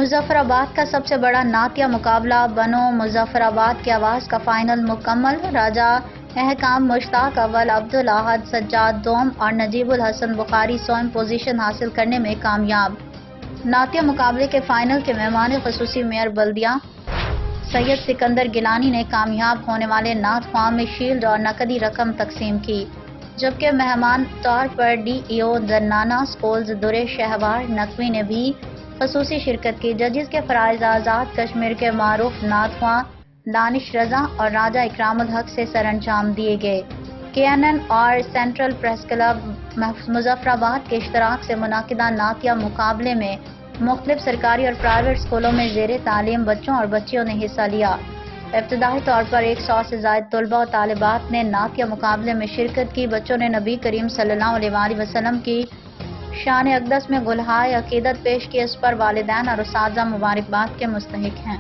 مظفر آباد کا سب سے بڑا نعتیہ مقابلہ بنو مظفر آباد کی آواز کا فائنل مکمل۔ راجہ احکام مشتاق اول، عبدالاحد سجاد دوم اور نجیب الحسن بخاری سوم پوزیشن حاصل کرنے میں کامیاب۔ نعتیہ مقابلے کے فائنل کے مہمان خصوصی میئر بلدیہ سید سکندر گیلانی نے کامیاب ہونے والے نعت خواں میں شیلڈ اور نقدی رقم تقسیم کی، جبکہ مہمان طور پر ڈی ای او زنانہ سکولز درے شہوار نقوی نے بھی خصوصی شرکت کی۔ ججز کے فرائض آزاد کشمیر کے معروف نعت خواں دانش رضا اور راجہ اکرام الحق سے سر انجام دیے گئے۔ کے این این اور سینٹرل پریس کلب مظفر آباد کے اشتراک سے منعقدہ نعتیہ مقابلے میں مختلف سرکاری اور پرائیویٹ اسکولوں میں زیر تعلیم بچوں اور بچیوں نے حصہ لیا۔ ابتدائی طور پر 100 سے زائد طلباء و طالبات نے نعتیہ مقابلے میں شرکت کی۔ بچوں نے نبی کریم صلی اللہ علیہ وآلہ وسلم کی شان اقدس میں گلہائے عقیدت پیش کی۔ اس پر والدین اور اساتذہ مبارکباد کے مستحق ہیں۔